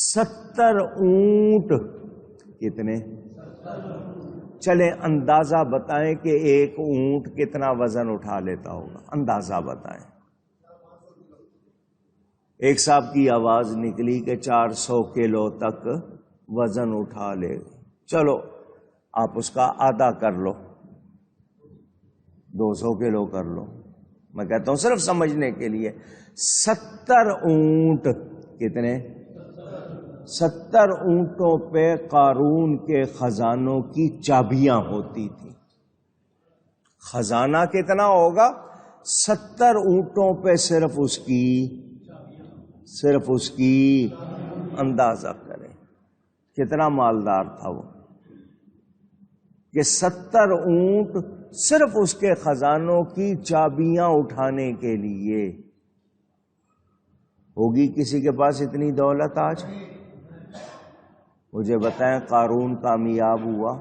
70 اونٹ کتنے؟ چلیں اندازہ بتائیں کہ ایک اونٹ کتنا وزن اٹھا لیتا ہوگا، اندازہ بتائیں۔ ایک صاحب کی آواز نکلی کہ 400 کلو تک وزن اٹھا لے گا، چلو آپ اس کا آدھا کر لو، 200 کلو کر لو، میں کہتا ہوں صرف سمجھنے کے لیے 70 اونٹ کتنے؟ 70 اونٹوں پہ قارون کے خزانوں کی چابیاں ہوتی تھیں۔ خزانہ کتنا ہوگا؟ 70 اونٹوں پہ صرف اس کی اندازہ کریں کتنا مالدار تھا وہ، کہ 70 اونٹ صرف اس کے خزانوں کی چابیاں اٹھانے کے لیے۔ ہوگی کسی کے پاس اتنی دولت آج؟ مجھے بتائیں قارون کامیاب ہوا؟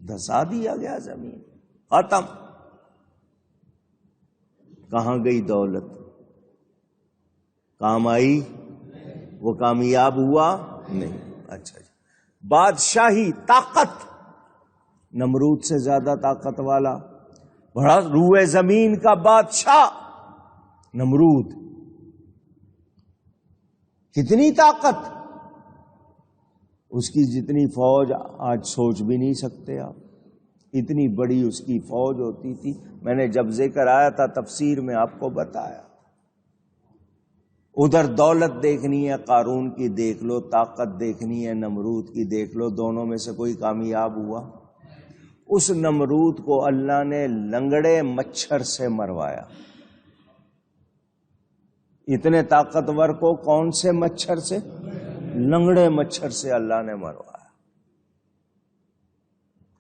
دھسا دیا گیا زمین، ختم۔ کہاں گئی دولت؟ کام آئی؟ وہ کامیاب ہوا نہیں۔ اچھا جی، بادشاہی طاقت، نمرود سے زیادہ طاقت والا، بڑا روئے زمین کا بادشاہ نمرود، کتنی طاقت، اس کی جتنی فوج آج سوچ بھی نہیں سکتے آپ، اتنی بڑی اس کی فوج ہوتی تھی۔ میں نے جب ذکر آیا تھا تفسیر میں آپ کو بتایا۔ ادھر دولت دیکھنی ہے قارون کی دیکھ لو، طاقت دیکھنی ہے نمرود کی دیکھ لو، دونوں میں سے کوئی کامیاب ہوا؟ اس نمرود کو اللہ نے لنگڑے مچھر سے مروایا۔ اتنے طاقتور کو کون سے مچھر سے؟ لنگڑے مچھر سے اللہ نے مروایا۔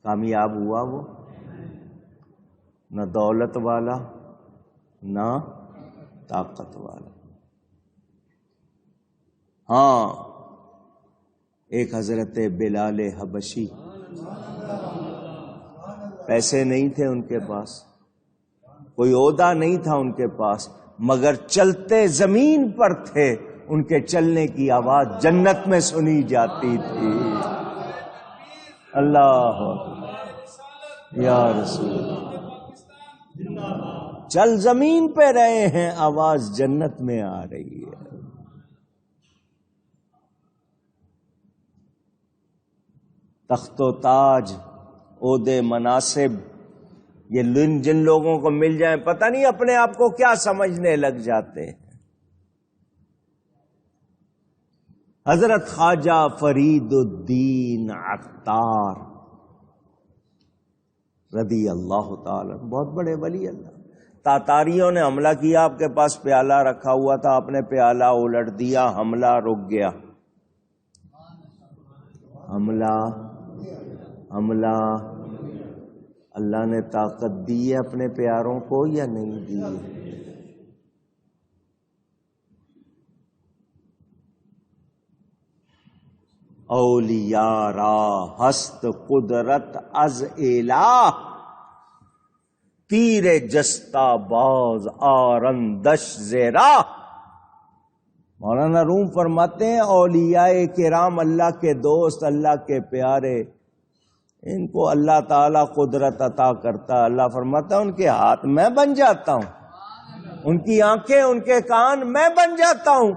کامیاب ہوا وہ؟ نہ دولت والا نہ طاقت والا۔ ہاں، ایک حضرت بلال حبشی، پیسے نہیں تھے ان کے پاس، کوئی عہدہ نہیں تھا ان کے پاس، مگر چلتے زمین پر تھے، ان کے چلنے کی آواز جنت میں سنی جاتی تھی۔ اللہ یا رسول، چل زمین پہ رہے ہیں، آواز جنت میں آ رہی ہے۔ تخت و تاج، عہدے، مناصب، یہ جن لوگوں کو مل جائیں پتہ نہیں اپنے آپ کو کیا سمجھنے لگ جاتے ہیں۔ حضرت خواجہ فرید الدین عطار رضی اللہ تعالی، بہت بڑے ولی اللہ، تاتاریوں نے حملہ کیا، آپ کے پاس پیالہ رکھا ہوا تھا، آپ نے پیالہ الٹ دیا، حملہ رک گیا۔ حملہ اللہ نے طاقت دی ہے اپنے پیاروں کو یا نہیں دی؟ اولیاء را ہست قدرت از الہ، تیر جستا باز آرندش زیرا۔ مولانا روم فرماتے ہیں اولیاء کرام، اللہ کے دوست، اللہ کے پیارے، ان کو اللہ تعالیٰ قدرت عطا کرتا ہے۔ اللہ فرماتا ہے ان کے ہاتھ میں بن جاتا ہوں، ان کی آنکھیں، ان کے کان میں بن جاتا ہوں۔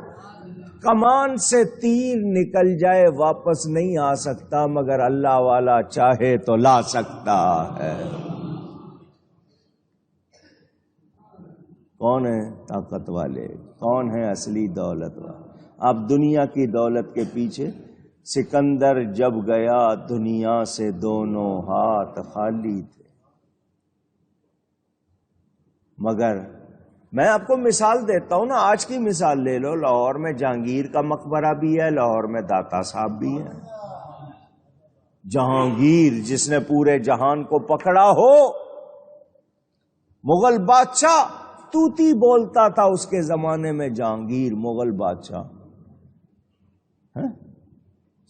کمان سے تیر نکل جائے واپس نہیں آ سکتا، مگر اللہ والا چاہے تو لا سکتا ہے۔ کون ہے طاقت والے؟ کون ہے اصلی دولت والے؟ آپ دنیا کی دولت کے پیچھے، سکندر جب گیا دنیا سے دونوں ہاتھ خالی تھے، مگر میں آپ کو مثال دیتا ہوں نا، آج کی مثال لے لو، لاہور میں جہانگیر کا مقبرہ بھی ہے، لاہور میں داتا صاحب بھی ہے۔ جہانگیر جس نے پورے جہان کو پکڑا ہو، مغل بادشاہ توتی بولتا تھا اس کے زمانے میں، جہانگیر مغل بادشاہ،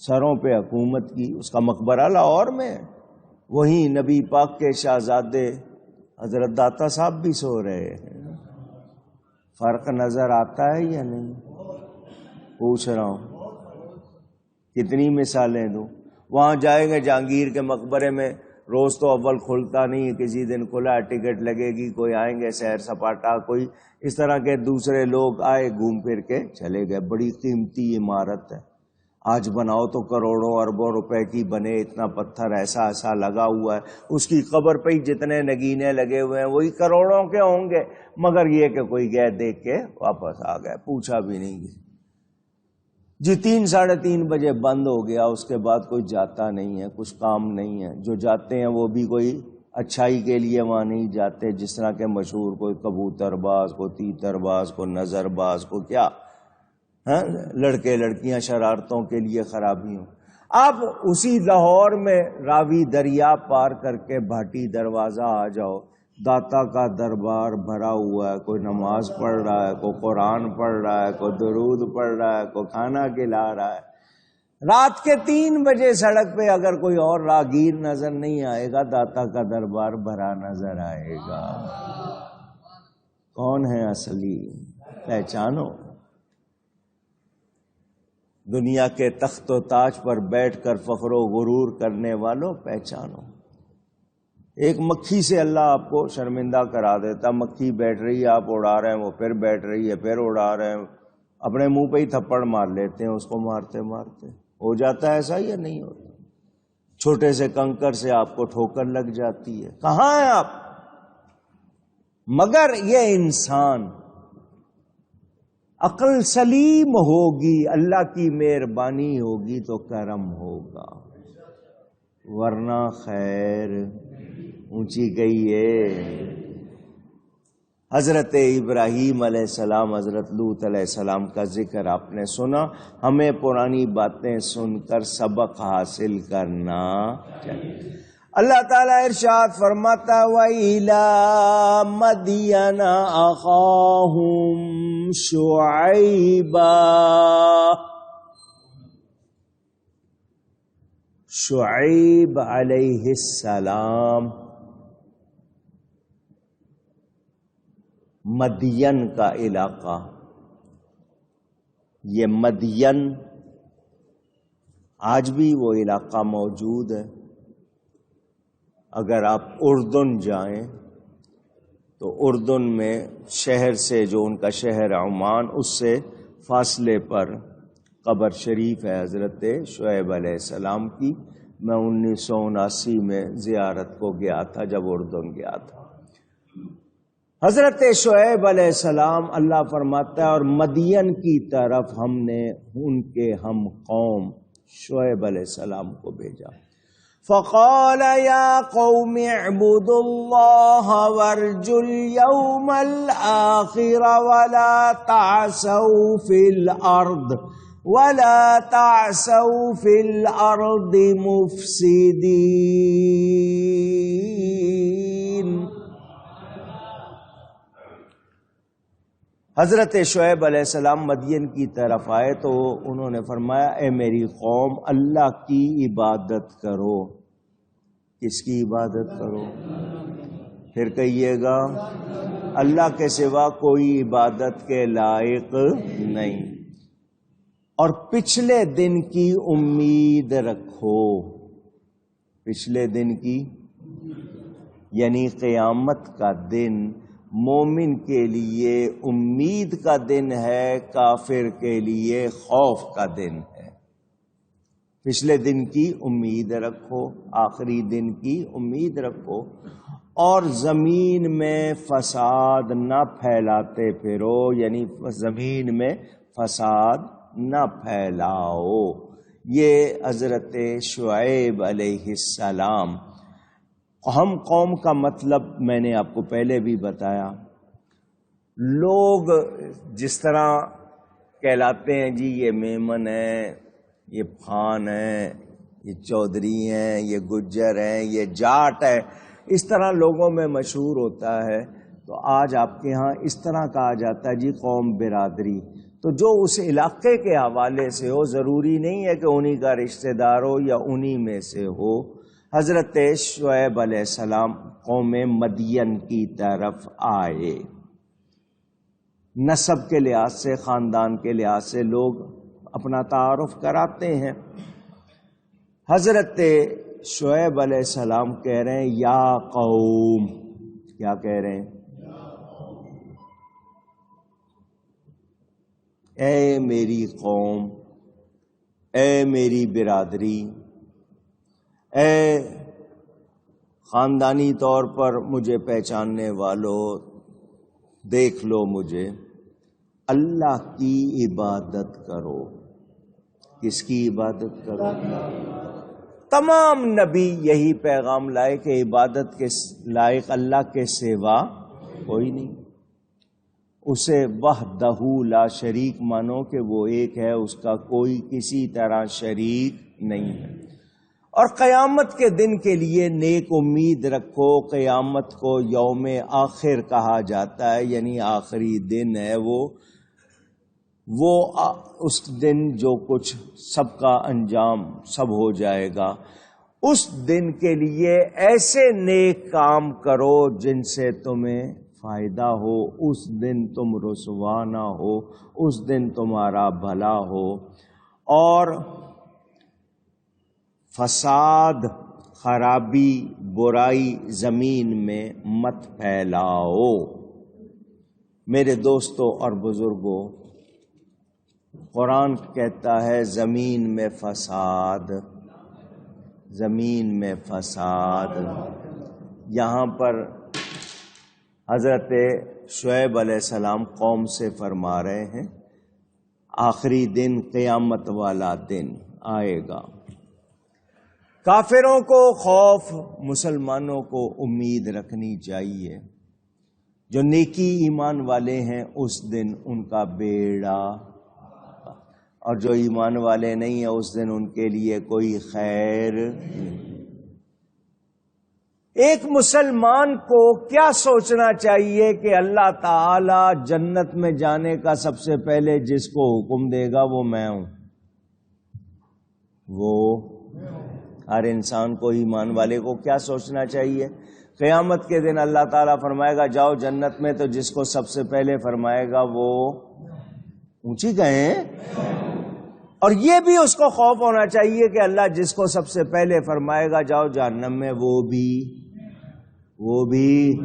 سروں پہ حکومت کی، اس کا مقبرہ لاہور میں ہے۔ وہیں نبی پاک کے شہزادے حضرت داتا صاحب بھی سو رہے ہیں۔ فرق نظر آتا ہے یا نہیں؟ پوچھ رہا ہوں، کتنی مثالیں دوں. وہاں جائیں گے جہانگیر کے مقبرے میں، روز تو اول کھلتا نہیں ہے، کسی دن کھلا ہے، ٹکٹ لگے گی، کوئی آئیں گے سیر سپاٹا، کوئی اس طرح کے دوسرے لوگ آئے گھوم پھر کے چلے گئے. بڑی قیمتی عمارت ہے، آج بناؤ تو کروڑوں اربوں روپے کی بنے، اتنا پتھر ایسا ایسا لگا ہوا ہے، اس کی قبر پہ ہی جتنے نگینے لگے ہوئے ہیں وہی کروڑوں کے ہوں گے، مگر یہ کہ کوئی گئے دیکھ کے واپس آ گئے، پوچھا بھی نہیں گیا. جی 3 ساڑھے 3 بجے بند ہو گیا، اس کے بعد کوئی جاتا نہیں ہے، کچھ کام نہیں ہے. جو جاتے ہیں وہ بھی کوئی اچھائی کے لیے وہاں نہیں جاتے، جس طرح کے مشہور کوئی کبوتر باز، کوئی تیتر باز، کوئی نظر باز، کو کیا لڑکے لڑکیاں شرارتوں کے لیے خرابی ہوں. اب اسی لاہور میں راوی دریا پار کر کے بھاٹی دروازہ آ جاؤ، داتا کا دربار بھرا ہوا ہے، کوئی نماز پڑھ رہا ہے، کوئی قرآن پڑھ رہا ہے، کوئی درود پڑھ رہا ہے، کوئی کھانا کھلا رہا ہے. رات کے 3 بجے سڑک پہ اگر کوئی اور راہگیر نظر نہیں آئے گا، داتا کا دربار بھرا نظر آئے گا. کون ہے اصلی؟ پہچانو. دنیا کے تخت و تاج پر بیٹھ کر فخر و غرور کرنے والوں پہچانو. ایک مکھی سے اللہ آپ کو شرمندہ کرا دیتا، مکھی بیٹھ رہی ہے، آپ اڑا رہے ہیں، وہ پھر بیٹھ رہی ہے، پھر اڑا رہے ہیں، اپنے منہ پہ ہی تھپڑ مار لیتے ہیں اس کو مارتے مارتے. ہو جاتا ہے ایسا یا نہیں ہوتا؟ چھوٹے سے کنکر سے آپ کو ٹھوکر لگ جاتی ہے. کہاں ہیں آپ؟ مگر یہ انسان عقل سلیم ہوگی، اللہ کی مہربانی ہوگی تو کرم ہوگا، ورنہ خیر اونچی گئی ہے. حضرت ابراہیم علیہ السلام، حضرت لوط علیہ السلام کا ذکر آپ نے سنا. ہمیں پرانی باتیں سن کر سبق حاصل کرنا چاہیے. اللہ تعالیٰ ارشاد فرماتا وَإِلَىٰ مَدْيَنَ أَخَاهُمْ شُعَيْبًا. شعیب علیہ السلام مدین کا علاقہ. یہ مدین آج بھی وہ علاقہ موجود ہے. اگر آپ اردن جائیں تو اردن میں شہر سے، جو ان کا شہر عمان، اس سے فاصلے پر قبر شریف ہے حضرت شعیب علیہ السلام کی. میں 1979 میں زیارت کو گیا تھا جب اردن گیا تھا. حضرت شعیب علیہ السلام، اللہ فرماتا ہے، اور مدین کی طرف ہم نے ان کے ہم قوم شعیب علیہ السلام کو بھیجا. فقال یا قوم اعبدوا اللہ وارجوا اليوم الآخر ولا تعثوا في الأرض مفسدين. حضرت شعیب علیہ السلام مدین کی طرف آئے تو انہوں نے فرمایا اے میری قوم، اللہ کی عبادت کرو. کس کی عبادت کرو؟ پھر کہیے گا اللہ کے سوا کوئی عبادت کے لائق نہیں. اور پچھلے دن کی امید رکھو. پچھلے دن کی یعنی قیامت کا دن مومن کے لیے امید کا دن ہے، کافر کے لیے خوف کا دن ہے. پچھلے دن کی امید رکھو، آخری دن کی امید رکھو، اور زمین میں فساد نہ پھیلاتے پھرو، یعنی زمین میں فساد نہ پھیلاؤ. یہ حضرت شعیب علیہ السلام. ہم قوم کا مطلب میں نے آپ کو پہلے بھی بتایا. لوگ جس طرح کہلاتے ہیں جی یہ میمن ہے، یہ پھان ہے، یہ چودھری ہیں، یہ گجر ہیں، یہ جاٹ ہے، اس طرح لوگوں میں مشہور ہوتا ہے. تو آج آپ کے ہاں اس طرح کہا جاتا ہے جی قوم برادری. تو جو اس علاقے کے حوالے سے ہو، ضروری نہیں ہے کہ انہی کا رشتہ دار ہو یا انہی میں سے ہو. حضرت شعیب علیہ السلام قوم مدین کی طرف آئے. نسب کے لحاظ سے، خاندان کے لحاظ سے لوگ اپنا تعارف کراتے ہیں۔ حضرت شعیب علیہ السلام کہہ رہے ہیں یا قوم، کیا کہہ رہے ہیں؟ اے میری قوم، اے میری برادری، اے خاندانی طور پر مجھے پہچاننے والوں، دیکھ لو مجھے، اللہ کی عبادت کرو۔ کس کی عبادت کرو؟ تمام نبی یہی پیغام لائے کہ عبادت کے لائق اللہ کے سوا کوئی نہیں، اسے وحدہ لا شریک مانو کہ وہ ایک ہے، اس کا کوئی کسی طرح شریک نہیں ہے۔ اور قیامت کے دن کے لیے نیک امید رکھو۔ قیامت کو یوم آخر کہا جاتا ہے، یعنی آخری دن ہے وہ اس دن جو کچھ سب کا انجام سب ہو جائے گا۔ اس دن کے لیے ایسے نیک کام کرو جن سے تمہیں فائدہ ہو، اس دن تم رسوا نہ ہو، اس دن تمہارا بھلا ہو۔ اور فساد، خرابی، برائی زمین میں مت پھیلاؤ۔ میرے دوستوں اور بزرگوں، قرآن کہتا ہے زمین میں فساد، زمین میں فساد۔ یہاں پر حضرت شعیب علیہ السلام قوم سے فرما رہے ہیں آخری دن، قیامت والا دن آئے گا۔ کافروں کو خوف، مسلمانوں کو امید رکھنی چاہیے۔ جو نیکی ایمان والے ہیں اس دن ان کا بیڑا، اور جو ایمان والے نہیں ہیں اس دن ان کے لیے کوئی خیر نہیں۔ ایک مسلمان کو کیا سوچنا چاہیے کہ اللہ تعالی جنت میں جانے کا سب سے پہلے جس کو حکم دے گا وہ میں ہوں۔ وہ ہر انسان کو، ایمان والے کو کیا سوچنا چاہیے؟ قیامت کے دن اللہ تعالیٰ فرمائے گا جاؤ جنت میں، تو جس کو سب سے پہلے فرمائے گا وہ اونچی کہیں، اور یہ بھی اس کو خوف ہونا چاہیے کہ اللہ جس کو سب سے پہلے فرمائے گا جاؤ جہنم میں، وہ بھی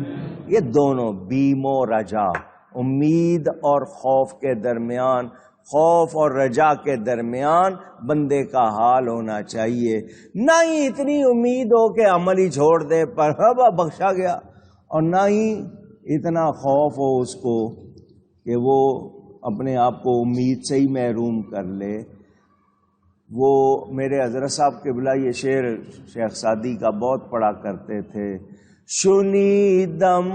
یہ دونوں بیم و رجا، امید اور خوف کے درمیان، خوف اور رجا کے درمیان بندے کا حال ہونا چاہیے۔ نہ ہی اتنی امید ہو کہ عمل ہی چھوڑ دے پر بخشا گیا، اور نہ ہی اتنا خوف ہو اس کو کہ وہ اپنے آپ کو امید سے ہی محروم کر لے۔ وہ میرے حضرت صاحب قبلہ یہ شعر شیخ سعدی کا بہت پڑھا کرتے تھے، شنیدم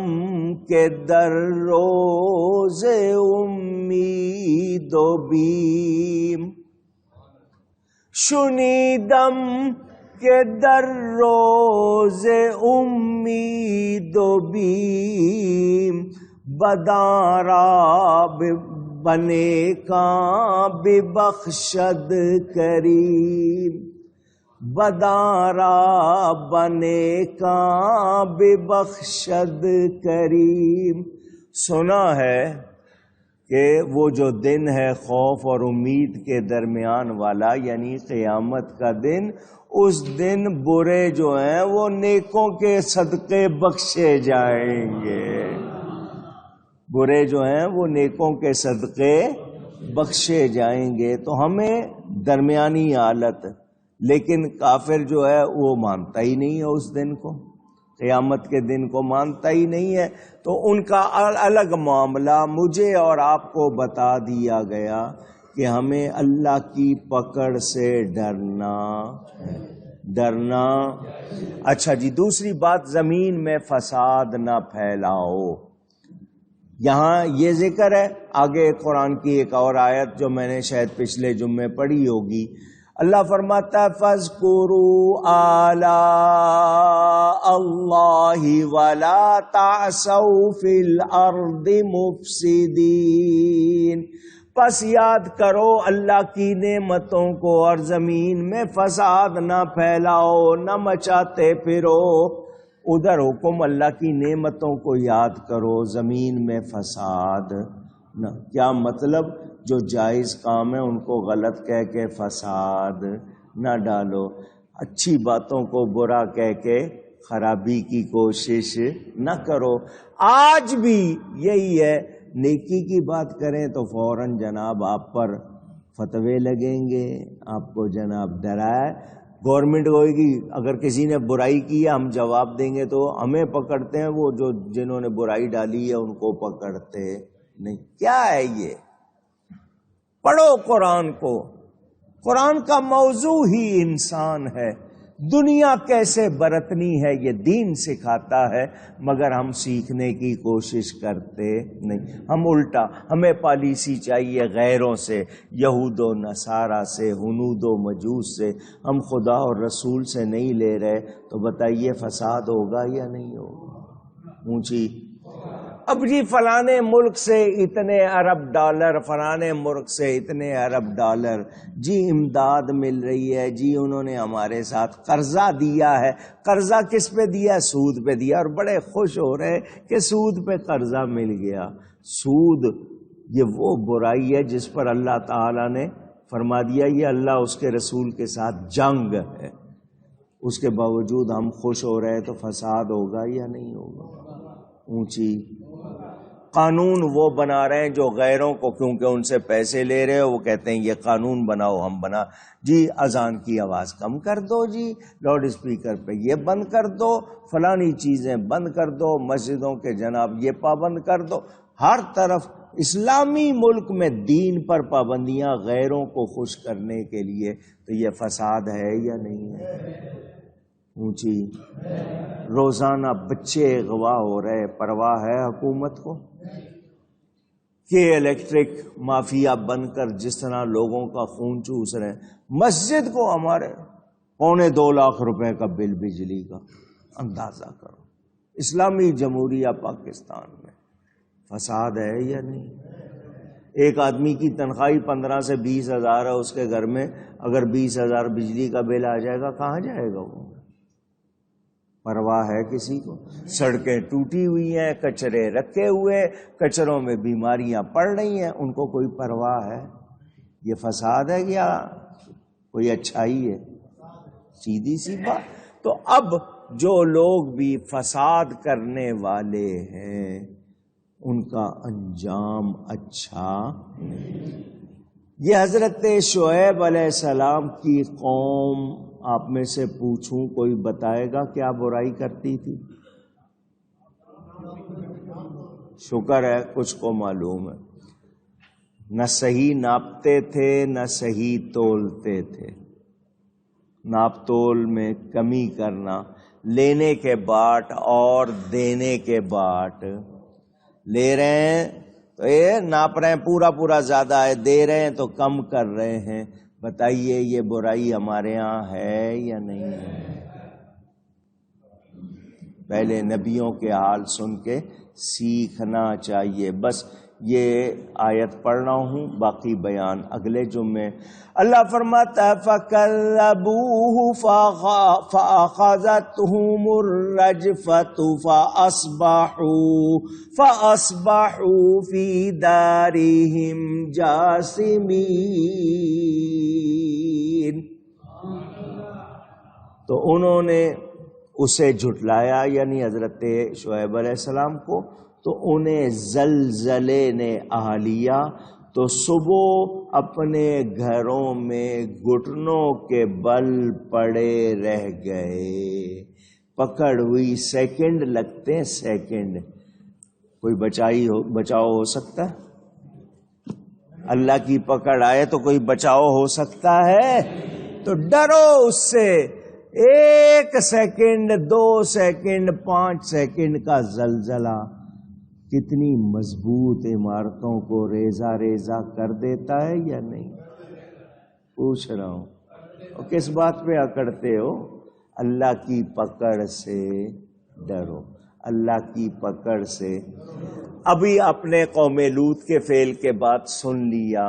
کے در روز امید و بیم، شنیدم کے در روز امید و بیم، بدارا بنے کاں ببخشد کریم، بدارا بنے کاں ببخشد کریم۔ سنا ہے کہ وہ جو دن ہے خوف اور امید کے درمیان والا، یعنی قیامت کا دن، اس دن برے جو ہیں وہ نیکوں کے صدقے بخشے جائیں گے، برے جو ہیں وہ نیکوں کے صدقے بخشے جائیں گے۔ تو ہمیں درمیانی حالت، لیکن کافر جو ہے وہ مانتا ہی نہیں ہے اس دن کو، قیامت کے دن کو مانتا ہی نہیں ہے، تو ان کا الگ معاملہ۔ مجھے اور آپ کو بتا دیا گیا کہ ہمیں اللہ کی پکڑ سے ڈرنا۔ اچھا جی، دوسری بات، زمین میں فساد نہ پھیلاؤ۔ یہاں یہ ذکر ہے، آگے قرآن کی ایک اور آیت جو میں نے شاید پچھلے جمعے پڑھی ہوگی، اللہ فرماتا ہے فَاذْكُرُوا آلَاءَ اللَّهِ وَلَا تَعْثَوْا فِي الْأَرْضِ مُفْسِدِينَ۔ پس یاد کرو اللہ کی نعمتوں کو اور زمین میں فساد نہ پھیلاؤ، نہ مچاتے پھرو۔ ادھر حکم اللہ کی نعمتوں کو یاد کرو، زمین میں فساد نہ۔ کیا مطلب جو جائز کام ہے ان کو غلط کہہ کے فساد نہ ڈالو، اچھی باتوں کو برا کہہ کے خرابی کی کوشش نہ کرو۔ آج بھی یہی ہے، نیکی کی بات کریں تو فوراً جناب آپ پر فتوے لگیں گے، آپ کو جناب ڈرائے گورنمنٹ ہوئے گی، اگر کسی نے برائی کی ہے ہم جواب دیں گے تو ہمیں پکڑتے ہیں، وہ جو جنہوں نے برائی ڈالی ہے ان کو پکڑتے نہیں۔ کیا ہے یہ؟ پڑھو قرآن کو، قرآن کا موضوع ہی انسان ہے، دنیا کیسے برتنی ہے یہ دین سکھاتا ہے، مگر ہم سیکھنے کی کوشش کرتے نہیں، ہم الٹا، ہمیں پالیسی چاہیے غیروں سے، یہود و نصارہ سے، ہنود و مجوس سے، ہم خدا اور رسول سے نہیں لے رہے، تو بتائیے فساد ہوگا یا نہیں ہوگا؟ اونچی اب جی فلانے ملک سے اتنے ارب ڈالر، فلانے ملک سے اتنے ارب ڈالر، جی امداد مل رہی ہے، جی انہوں نے ہمارے ساتھ قرضہ دیا ہے۔ قرضہ کس پہ دیا؟ سود پہ دیا، اور بڑے خوش ہو رہے کہ سود پہ قرضہ مل گیا۔ سود یہ وہ برائی ہے جس پر اللہ تعالیٰ نے فرما دیا یہ اللہ اس کے رسول کے ساتھ جنگ ہے، اس کے باوجود ہم خوش ہو رہے تو فساد ہوگا یا نہیں ہوگا؟ اونچی قانون وہ بنا رہے ہیں جو غیروں کو، کیونکہ ان سے پیسے لے رہے ہو، وہ کہتے ہیں یہ قانون بناؤ، ہم بنا جی اذان کی آواز کم کر دو، جی لاؤڈ اسپیکر پہ یہ بند کر دو، فلانی چیزیں بند کر دو، مسجدوں کے جناب یہ پابند کر دو، ہر طرف اسلامی ملک میں دین پر پابندیاں غیروں کو خوش کرنے کے لیے، تو یہ فساد ہے یا نہیں ہے؟ اونچی روزانہ بچے اغوا ہو رہے، پرواہ ہے حکومت کو کہ الیکٹرک مافیا بن کر جس طرح لوگوں کا خون چوس رہے ہیں؟ مسجد کو ہمارے 2.25 لاکھ روپے کا بل بجلی کا، اندازہ کرو، اسلامی جمہوریہ پاکستان میں فساد ہے یا نہیں؟ ایک آدمی کی تنخواہ 15 سے 20 ہزار ہے، اس کے گھر میں اگر 20,000 بجلی کا بل آ جائے گا کہاں جائے گا وہ؟ پرواہ ہے کسی کو؟ سڑکیں ٹوٹی ہوئی ہیں، کچرے رکھے ہوئے، کچروں میں بیماریاں پڑ رہی ہیں، ان کو کوئی پرواہ ہے؟ یہ فساد ہے یا کوئی اچھائی ہے؟ سیدھی سی بات۔ تو اب جو لوگ بھی فساد کرنے والے ہیں ان کا انجام اچھا نہیں۔ یہ حضرت شعیب علیہ السلام کی قوم، آپ میں سے پوچھوں کوئی بتائے گا کیا برائی کرتی تھی؟ شکر ہے کچھ کو معلوم ہے۔ نہ صحیح ناپتے تھے نہ صحیح تولتے تھے، ناپ تول میں کمی کرنا، لینے کے باٹ اور دینے کے باٹ، لے رہے ہیں تو یہ ناپ رہے ہیں پورا پورا زیادہ ہے، دے رہے ہیں تو کم کر رہے ہیں۔ بتائیے یہ برائی ہمارے ہاں ہے یا نہیں ہے؟ پہلے نبیوں کے حال سن کے سیکھنا چاہیے۔ بس یہ آیت پڑھ رہا ہوں، باقی بیان اگلے جمعے۔ اللہ فرماتا ہے فَكَذَّبُوهُ فَأَخَذَتْهُمُ الرَّجْفَةُ فَأَصْبَحُوا فِي دَارِهِمْ جَاثِمِينَ۔ تو انہوں نے اسے جھٹلایا، یعنی حضرت شعیب علیہ السلام کو، تو انہیں زلزلے نے آ لیا، تو صبح اپنے گھروں میں گھٹنوں کے بل پڑے رہ گئے۔ پکڑ ہوئی، سیکنڈ لگتے ہیں، سیکنڈ۔ کوئی بچاؤ ہو سکتا ہے؟ اللہ کی پکڑ آئے تو کوئی بچاؤ ہو سکتا ہے؟ تو ڈرو اس سے۔ 1 سیکنڈ، 2 سیکنڈ، 5 سیکنڈ کا زلزلہ کتنی مضبوط عمارتوں کو ریزہ ریزہ کر دیتا ہے یا نہیں؟ پوچھ رہا ہوں، اور کس بات پہ اکڑتے ہو؟ اللہ کی پکڑ سے ڈرو، اللہ کی پکڑ سے۔ ابھی اپنے قوم لوط کے فعل کے بعد سن لیا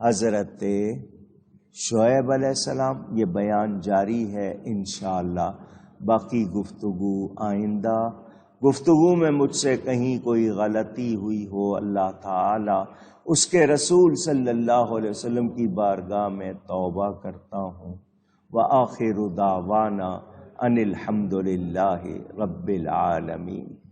حضرت شعیب علیہ السلام، یہ بیان جاری ہے انشاءاللہ، باقی گفتگو آئندہ۔ گفتگو میں مجھ سے کہیں کوئی غلطی ہوئی ہو اللہ تعالی اس کے رسول صلی اللہ علیہ وسلم کی بارگاہ میں توبہ کرتا ہوں۔ وآخر دعوانا ان الحمد للہ رب العالمین۔